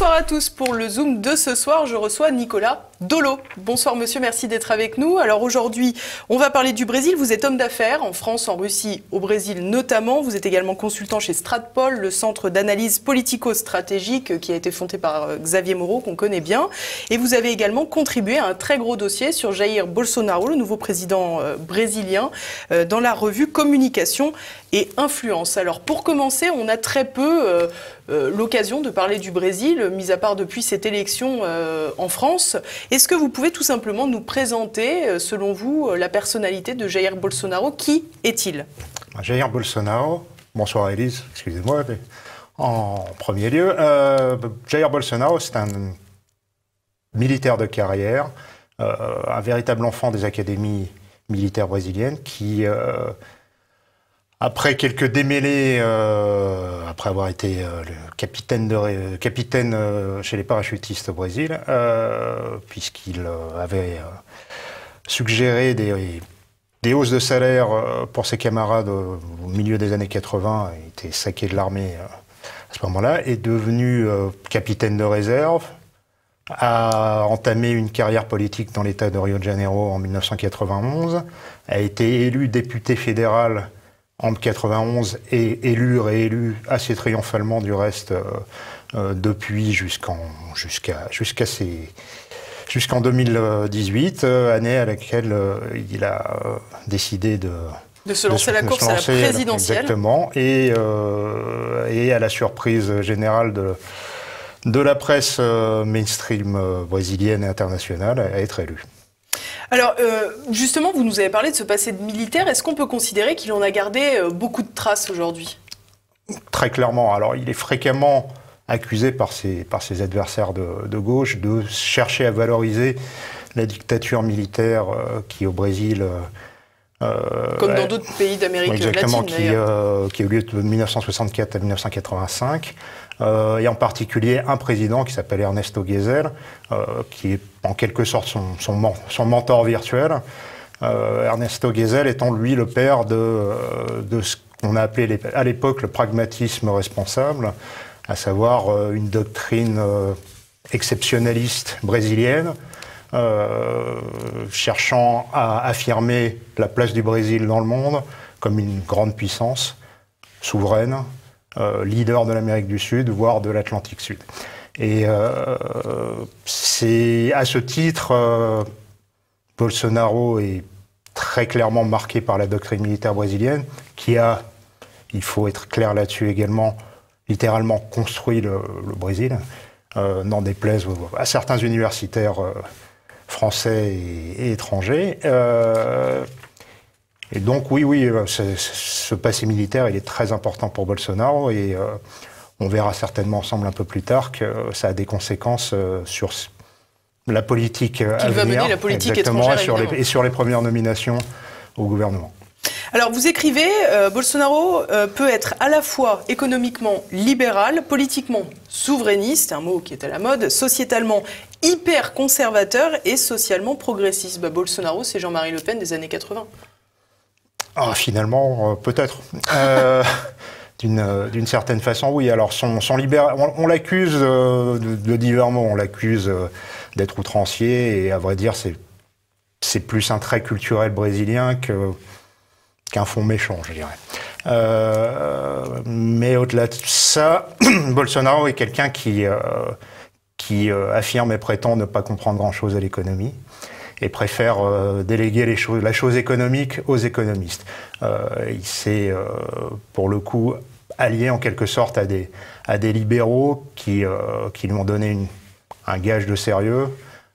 Bonsoir à tous. Pour le Zoom de ce soir, je reçois Nicolas Dolo. Bonsoir monsieur, merci d'être avec nous. Alors aujourd'hui, on va parler du Brésil. Vous êtes homme d'affaires en France, en Russie, au Brésil notamment. Vous êtes également consultant chez Stratpol, le centre d'analyse politico-stratégique qui a été fondé par Xavier Moreau, qu'on connaît bien. Et vous avez également contribué à un très gros dossier sur Jair Bolsonaro, le nouveau président brésilien, dans la revue Communication et Influence. Alors pour commencer, on a très peu l'occasion de parler du Brésil, mis à part depuis cette élection en France. Est-ce que vous pouvez tout simplement nous présenter, selon vous, la personnalité de Jair Bolsonaro? Qui est-il? Jair Bolsonaro, bonsoir Élise, excusez-moi, mais en premier lieu, Jair Bolsonaro, c'est un militaire de carrière, un véritable enfant des académies militaires brésiliennes qui... après quelques démêlés, après avoir été le capitaine chez les parachutistes au Brésil, puisqu'il avait suggéré des hausses de salaire pour ses camarades au milieu des années 80, il était saqué de l'armée à ce moment-là, est devenu capitaine de réserve, a entamé une carrière politique dans l'État de Rio de Janeiro en 1991, a été élu député fédéral en 1991 et réélu assez triomphalement du reste depuis jusqu'en 2018, année à laquelle il a décidé de se lancer la course à la présidentielle. Exactement, et à la surprise générale de la presse mainstream brésilienne et internationale, à être élu. Alors, justement, vous nous avez parlé de ce passé de militaire. Est-ce qu'on peut considérer qu'il en a gardé beaucoup de traces aujourd'hui? Très clairement. Alors, il est fréquemment accusé par ses adversaires de gauche de chercher à valoriser la dictature militaire qui, au Brésil... comme dans d'autres pays d'Amérique latine, d'ailleurs. Qui a eu lieu de 1964 à 1985. Et en particulier un président qui s'appelle Ernesto Geisel, qui est en quelque sorte son mentor virtuel. Ernesto Geisel étant lui le père de ce qu'on a appelé à l'époque le pragmatisme responsable, à savoir une doctrine exceptionnaliste brésilienne, cherchant à affirmer la place du Brésil dans le monde comme une grande puissance souveraine, leader de l'Amérique du Sud, voire de l'Atlantique Sud. Et c'est à ce titre, Bolsonaro est très clairement marqué par la doctrine militaire brésilienne, qui a, il faut être clair là-dessus également, littéralement construit le Brésil, n'en déplaise à certains universitaires français et étrangers. Et donc oui, ce passé militaire, il est très important pour Bolsonaro et on verra certainement ensemble un peu plus tard que ça a des conséquences sur la politique à venir. Va mener la politique étrangère, et sur les premières nominations au gouvernement. Alors vous écrivez, Bolsonaro peut être à la fois économiquement libéral, politiquement souverainiste, un mot qui est à la mode, sociétalement hyper conservateur et socialement progressiste. Bolsonaro, c'est Jean-Marie Le Pen des années 80. Ah, finalement, peut-être. D'une certaine façon, oui. Alors, son libéral, on l'accuse de divers mots. On l'accuse d'être outrancier et, à vrai dire, c'est plus un trait culturel brésilien qu'un fond méchant, je dirais. Mais au-delà de ça, Bolsonaro est quelqu'un qui affirme et prétend ne pas comprendre grand-chose à l'économie et préfère déléguer la chose économique aux économistes. Il s'est, pour le coup, allié en quelque sorte à des libéraux qui lui ont donné un gage de sérieux,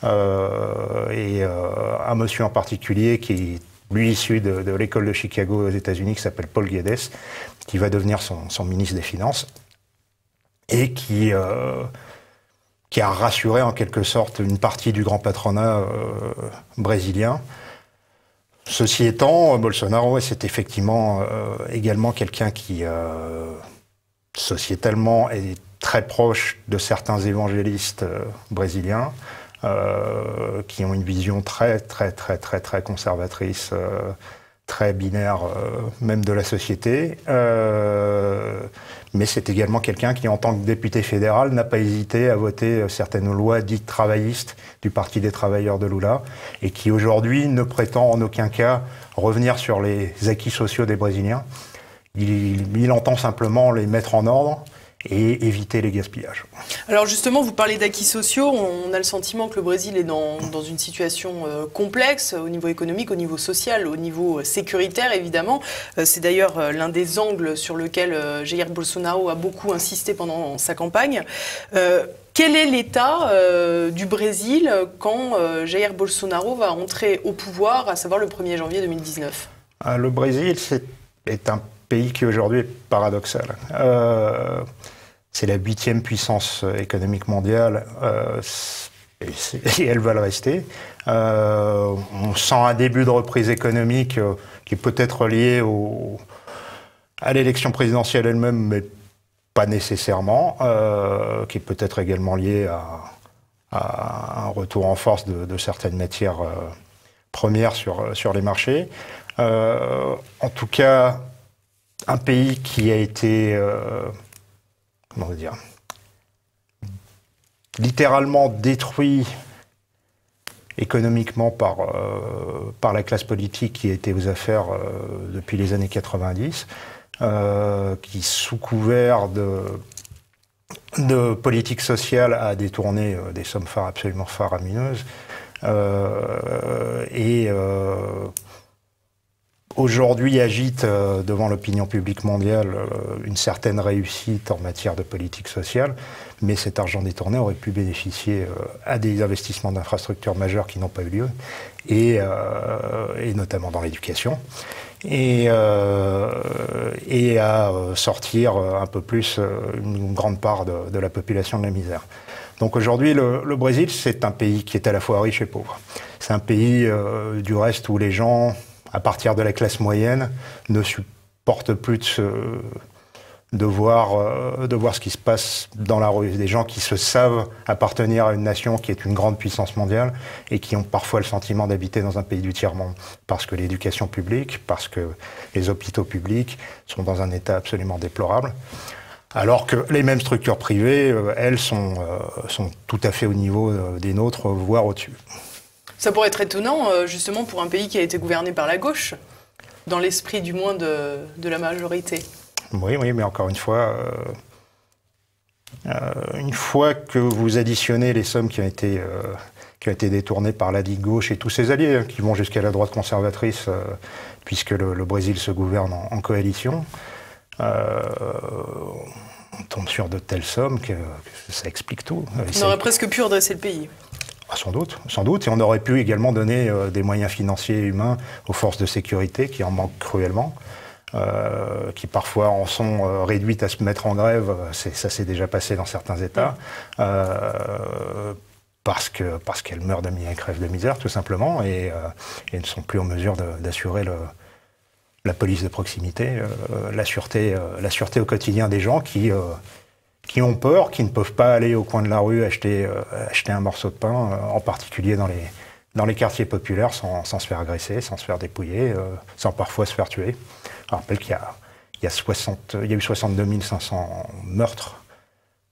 et un monsieur en particulier qui est lui issu de l'école de Chicago aux États-Unis, qui s'appelle Paul Guedes, qui va devenir son ministre des Finances, et qui a rassuré en quelque sorte une partie du grand patronat brésilien. Ceci étant, Bolsonaro, c'est effectivement également quelqu'un qui, sociétalement, est très proche de certains évangélistes brésiliens, qui ont une vision très conservatrice, très binaire, même de la société. Mais c'est également quelqu'un qui, en tant que député fédéral, n'a pas hésité à voter certaines lois dites travaillistes du Parti des travailleurs de Lula, et qui aujourd'hui ne prétend en aucun cas revenir sur les acquis sociaux des Brésiliens. Il entend simplement les mettre en ordre et éviter les gaspillages. Alors justement, vous parlez d'acquis sociaux, on a le sentiment que le Brésil est dans une situation complexe au niveau économique, au niveau social, au niveau sécuritaire évidemment. C'est d'ailleurs l'un des angles sur lequel Jair Bolsonaro a beaucoup insisté pendant sa campagne. Quel est l'état du Brésil quand Jair Bolsonaro va entrer au pouvoir, à savoir le 1er janvier 2019 ? Le Brésil est un pays qui aujourd'hui est paradoxal. C'est la 8e puissance économique mondiale et elle va le rester. On sent un début de reprise économique qui est peut-être lié à l'élection présidentielle elle-même, mais pas nécessairement, qui est peut-être également lié à un retour en force de certaines matières premières sur les marchés. En tout cas, un pays qui a été, comment dire, littéralement détruit économiquement par la classe politique qui était aux affaires depuis les années 90, qui, sous couvert de politique sociale, a détourné des sommes absolument faramineuses. Aujourd'hui agite devant l'opinion publique mondiale une certaine réussite en matière de politique sociale, mais cet argent détourné aurait pu bénéficier à des investissements d'infrastructures majeurs qui n'ont pas eu lieu, et notamment dans l'éducation, et à sortir un peu plus une grande part de la population de la misère. Donc aujourd'hui, le Brésil, c'est un pays qui est à la fois riche et pauvre. C'est un pays, du reste, où les gens, à partir de la classe moyenne, ne supportent plus de voir ce qui se passe dans la rue. Des gens qui se savent appartenir à une nation qui est une grande puissance mondiale et qui ont parfois le sentiment d'habiter dans un pays du tiers-monde. Parce que l'éducation publique, parce que les hôpitaux publics sont dans un état absolument déplorable. Alors que les mêmes structures privées, elles, sont tout à fait au niveau des nôtres, voire au-dessus. Ça pourrait être étonnant, justement, pour un pays qui a été gouverné par la gauche, dans l'esprit du moins de la majorité. Oui, mais encore une fois que vous additionnez les sommes qui ont été détournées par la Ligue gauche et tous ses alliés, qui vont jusqu'à la droite conservatrice, puisque le Brésil se gouverne en coalition, on tombe sur de telles sommes que ça explique tout. On aurait presque pu redresser le pays. Sans doute. Et on aurait pu également donner des moyens financiers et humains aux forces de sécurité qui en manquent cruellement, qui parfois en sont réduites à se mettre en grève. Ça s'est déjà passé dans certains États, parce qu'elles meurent crèvent de misère, tout simplement, et ne sont plus en mesure d'assurer la police de proximité, la sûreté au quotidien des gens qui ont peur, qui ne peuvent pas aller au coin de la rue acheter un morceau de pain, en particulier dans les quartiers populaires, sans se faire agresser, sans se faire dépouiller, sans parfois se faire tuer. Je rappelle qu'il y a eu 62 500 meurtres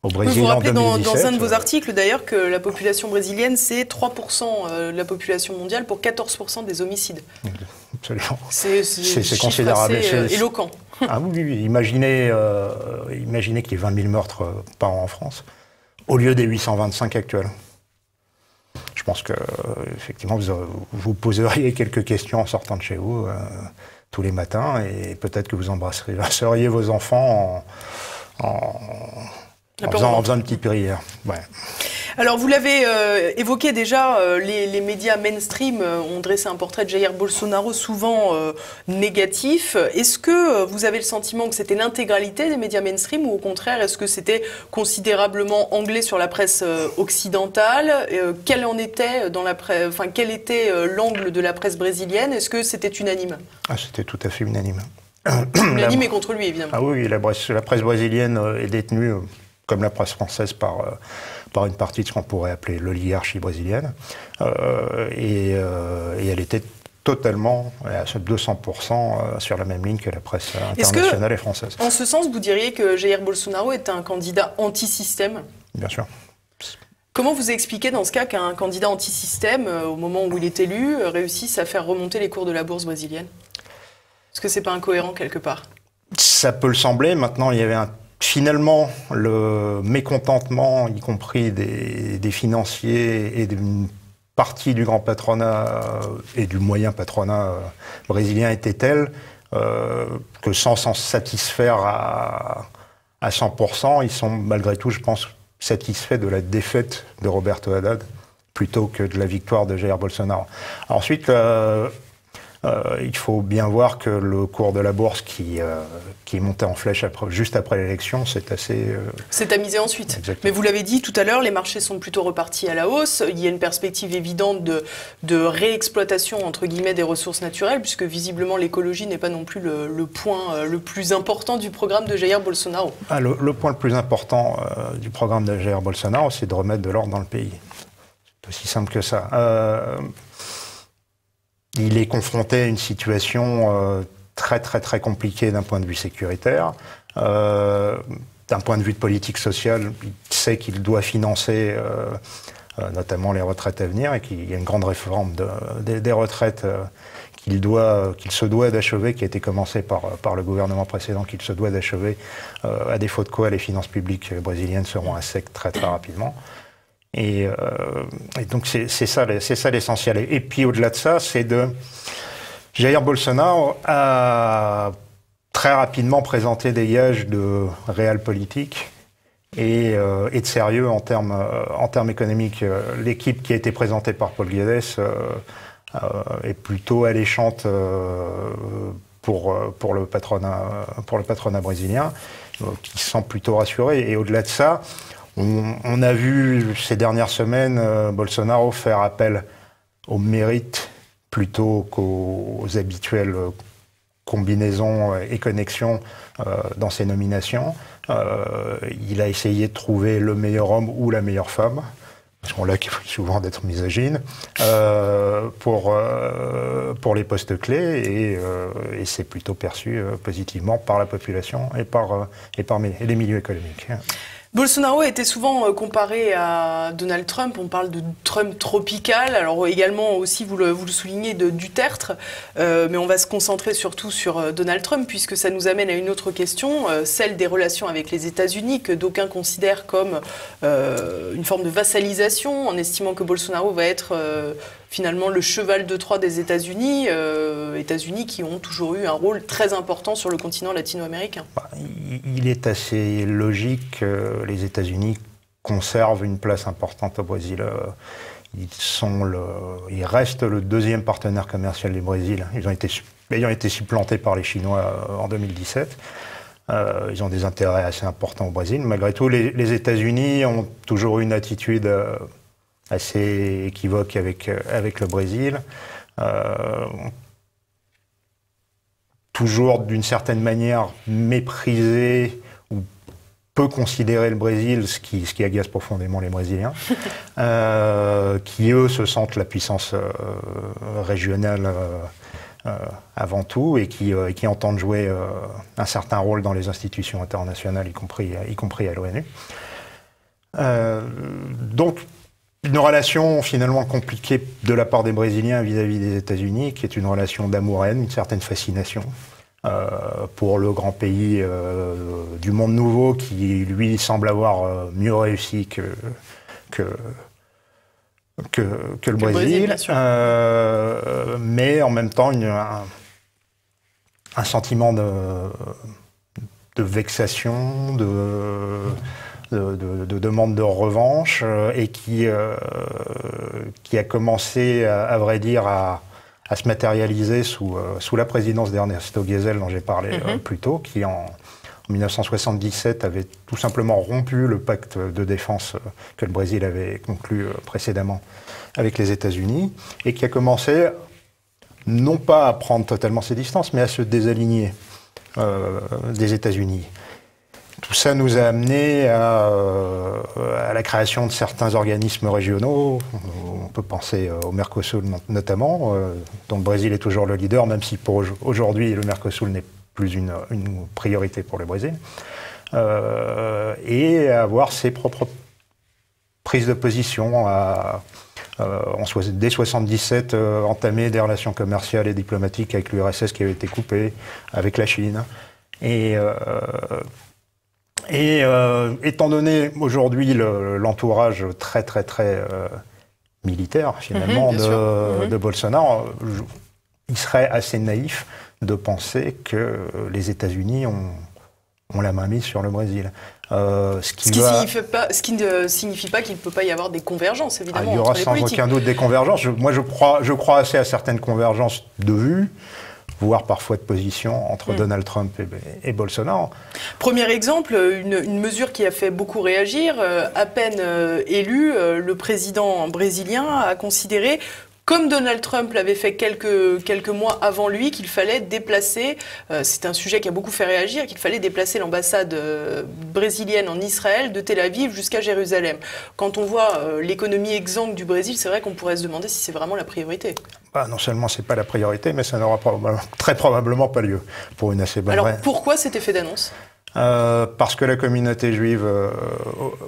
au Brésil en 2017. Vous vous rappelez dans un de vos articles d'ailleurs que la population brésilienne, c'est 3% de la population mondiale pour 14% des homicides. Absolument. C'est considérable. Assez éloquent. Ah oui. Imaginez qu'il y ait 20 000 meurtres par an en France, au lieu des 825 actuels. Je pense que, effectivement, vous poseriez quelques questions en sortant de chez vous tous les matins, et peut-être que vous embrasseriez vos enfants en faisant une petite prière. Ouais. Alors, vous l'avez évoqué déjà, les médias mainstream ont dressé un portrait de Jair Bolsonaro souvent négatif. Est-ce que vous avez le sentiment que c'était l'intégralité des médias mainstream, ou au contraire, est-ce que c'était considérablement anglais sur la presse occidentale? Quel était l'angle de la presse brésilienne? Est-ce que c'était unanime? C'était tout à fait unanime. Unanime et contre lui, évidemment. Ah oui, la presse brésilienne est détenue, comme la presse française, par une partie de ce qu'on pourrait appeler l'oligarchie brésilienne. Et elle était totalement, à 200% sur la même ligne que la presse internationale et française. En ce sens, vous diriez que Jair Bolsonaro est un candidat anti-système ? Bien sûr. Comment vous expliquez dans ce cas qu'un candidat anti-système, au moment où il est élu, réussisse à faire remonter les cours de la bourse brésilienne ? Est-ce que c'est pas incohérent quelque part ? Ça peut le sembler. Maintenant, il y avait finalement le mécontentement, y compris des financiers et d'une partie du grand patronat et du moyen patronat brésilien était tel que sans s'en satisfaire à 100%, ils sont malgré tout, je pense, satisfaits de la défaite de Roberto Haddad plutôt que de la victoire de Jair Bolsonaro. Ensuite, il faut bien voir que le cours de la bourse qui est monté en flèche juste après l'élection, c'est assez... C'est à miser ensuite. Exactement. Mais vous l'avez dit tout à l'heure, les marchés sont plutôt repartis à la hausse. Il y a une perspective évidente de réexploitation, entre guillemets, des ressources naturelles, puisque visiblement l'écologie n'est pas non plus le point le plus important du programme de Jair Bolsonaro. Le point le plus important du programme de Jair Bolsonaro, c'est de remettre de l'ordre dans le pays. C'est aussi simple que ça. Il est confronté à une situation très très très compliquée d'un point de vue sécuritaire. D'un point de vue de politique sociale, il sait qu'il doit financer notamment les retraites à venir et qu'il y a une grande réforme des retraites qu'il se doit d'achever, qui a été commencée par le gouvernement précédent, qu'il se doit d'achever, à défaut de quoi les finances publiques brésiliennes seront à sec très très rapidement. Et donc c'est ça l'essentiel. Et puis au-delà de ça, Jair Bolsonaro a très rapidement présenté des gages de réel politique et de sérieux en termes économiques. L'équipe qui a été présentée par Paulo Guedes est plutôt alléchante pour le patronat brésilien, qui se sent plutôt rassuré. Et au-delà de ça, on a vu ces dernières semaines Bolsonaro faire appel au mérite plutôt qu'aux habituelles combinaisons et connexions dans ses nominations. Il a essayé de trouver le meilleur homme ou la meilleure femme, parce qu'on l'accuse souvent d'être misogyne, pour les postes clés, et c'est plutôt perçu positivement par la population et par les milieux économiques. Bolsonaro a été souvent comparé à Donald Trump. On parle de Trump tropical. Alors également aussi, vous le soulignez, de Duterte. Mais on va se concentrer surtout sur Donald Trump, puisque ça nous amène à une autre question, celle des relations avec les États-Unis, que d'aucuns considèrent comme une forme de vassalisation, en estimant que Bolsonaro va être finalement le cheval de Troie des États-Unis, États-Unis qui ont toujours eu un rôle très important sur le continent latino-américain. Il est assez logique que les États-Unis conservent une place importante au Brésil. Ils restent le deuxième partenaire commercial du Brésil. Ayant été supplantés par les Chinois en 2017. Ils ont des intérêts assez importants au Brésil. Malgré tout, les États-Unis ont toujours eu une attitude assez équivoque avec le Brésil. Toujours d'une certaine manière méprisé ou peu considérer le Brésil, ce qui agace profondément les Brésiliens, qui eux se sentent la puissance régionale avant tout et qui entendent jouer un certain rôle dans les institutions internationales, y compris à l'ONU. Donc, une relation finalement compliquée de la part des Brésiliens vis-à-vis des États-Unis, qui est une relation d'amour-haine, une certaine fascination pour le grand pays du monde nouveau qui, lui, semble avoir mieux réussi que le Brésil. Mais en même temps, un sentiment de vexation, de demande de revanche et qui a commencé, à vrai dire, à se matérialiser sous la présidence d'Ernesto Geisel, dont j'ai parlé plus tôt, qui en 1977 avait tout simplement rompu le pacte de défense que le Brésil avait conclu précédemment avec les États-Unis et qui a commencé non pas à prendre totalement ses distances, mais à se désaligner des États-Unis. Tout ça nous a amené à la création de certains organismes régionaux. On peut penser au Mercosur notamment, dont le Brésil est toujours le leader, même si pour aujourd'hui le Mercosur n'est plus une priorité pour le Brésil. Et avoir ses propres prises de position, dès 1977, entamer des relations commerciales et diplomatiques avec l'URSS qui avait été coupée, avec la Chine. Et étant donné aujourd'hui l'entourage très militaire finalement de Bolsonaro, il serait assez naïf de penser que les États-Unis ont la main mise sur le Brésil. Ce qui ne signifie pas qu'il ne peut pas y avoir des convergences, évidemment. Il y aura sans aucun doute des convergences. Moi, je crois assez à certaines convergences de vues, voire parfois de position entre Donald Trump et Bolsonaro. Premier exemple, une mesure qui a fait beaucoup réagir. À peine élu, le président brésilien a considéré, comme Donald Trump l'avait fait quelques mois avant lui, qu'il fallait déplacer, c'est un sujet qui a beaucoup fait réagir, qu'il fallait déplacer l'ambassade brésilienne en Israël de Tel Aviv jusqu'à Jérusalem. Quand on voit l'économie exsangue du Brésil, c'est vrai qu'on pourrait se demander si c'est vraiment la priorité. Non seulement c'est pas la priorité, mais ça n'aura très probablement pas lieu pour une assez bonne raison. Alors pourquoi cet effet d'annonce ? Parce que la communauté juive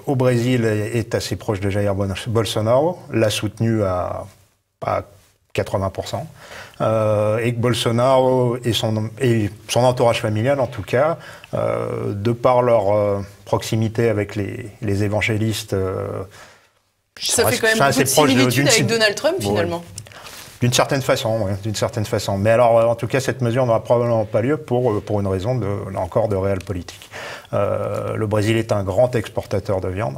au Brésil est assez proche de Jair Bolsonaro, l'a soutenu à 80%, et que Bolsonaro et son entourage familial, en tout cas, de par leur proximité avec les évangélistes, ça fait quand même beaucoup de similitudes avec Donald Trump, finalement. D'une certaine façon, oui, d'une certaine façon. Mais alors, en tout cas, cette mesure n'aura probablement pas lieu pour une raison, là encore, de réel politique. Le Brésil est un grand exportateur de viande,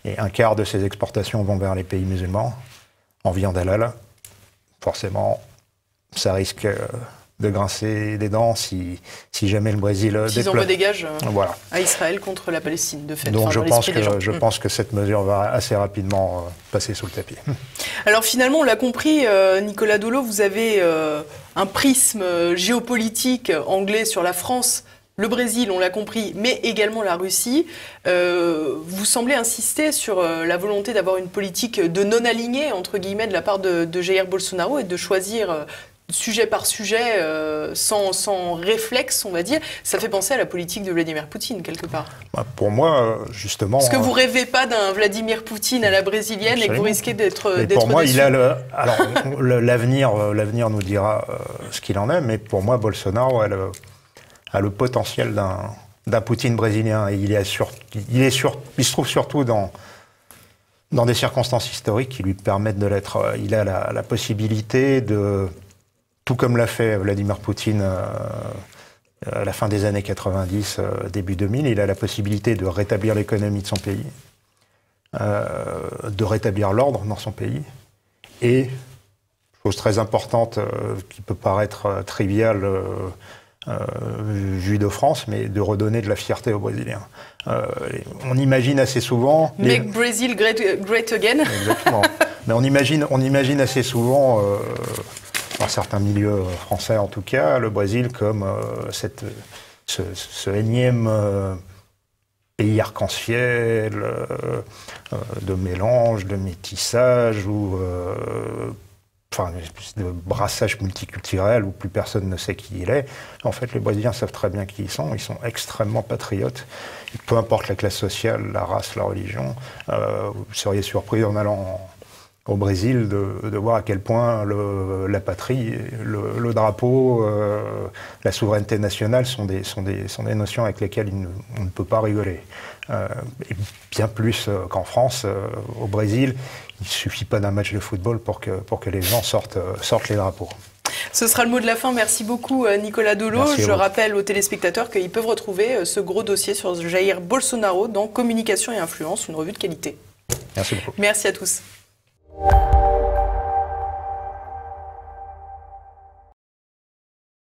et un quart de ses exportations vont vers les pays musulmans, en viande halal. Forcément, ça risque de grincer des dents si jamais le Brésil s'ils envoient des gages à Israël contre la Palestine, de fait. Donc je pense que cette mesure va assez rapidement passer sous le tapis. Alors finalement, on l'a compris, Nicolas Dolo, vous avez un prisme géopolitique anglais sur la France, le Brésil, on l'a compris, mais également la Russie. Vous semblez insister sur la volonté d'avoir une politique de non-aligné, entre guillemets, de la part de Jair Bolsonaro et de choisir sujet par sujet, sans réflexe, on va dire. Ça fait penser à la politique de Vladimir Poutine, quelque part. Pour moi, justement... Est-ce que vous rêvez pas d'un Vladimir Poutine à la brésilienne et que vous risquez d'être déçu ? Pour moi, l'avenir nous dira ce qu'il en est, mais pour moi, Bolsonaro a le potentiel d'un Poutine brésilien. Et il se trouve surtout dans des circonstances historiques qui lui permettent de l'être. Il a la possibilité de, tout comme l'a fait Vladimir Poutine à la fin des années 90, début 2000, il a la possibilité de rétablir l'économie de son pays, de rétablir l'ordre dans son pays, et, chose très importante qui peut paraître triviale, vue de France, mais de redonner de la fierté aux Brésiliens. On imagine assez souvent... Make Brazil great again. Exactement. Mais on imagine assez souvent, dans certains milieux français en tout cas, le Brésil comme ce énième pays arc-en-ciel, de mélange, de métissage, ou... une espèce de brassage multiculturel où plus personne ne sait qui il est. En fait, les Brésiliens savent très bien qui ils sont extrêmement patriotes. Et peu importe la classe sociale, la race, la religion, vous seriez surpris en allant au Brésil de voir à quel point la patrie, le drapeau, la souveraineté nationale sont des notions avec lesquelles on ne peut pas rigoler. Et bien plus qu'en France, au Brésil, il ne suffit pas d'un match de football pour que les gens sortent les drapeaux. Ce sera le mot de la fin. Merci beaucoup, Nicolas Dolo. Je rappelle aux téléspectateurs qu'ils peuvent retrouver ce gros dossier sur Jair Bolsonaro dans Communication et Influence, une revue de qualité. Merci beaucoup. Merci à tous.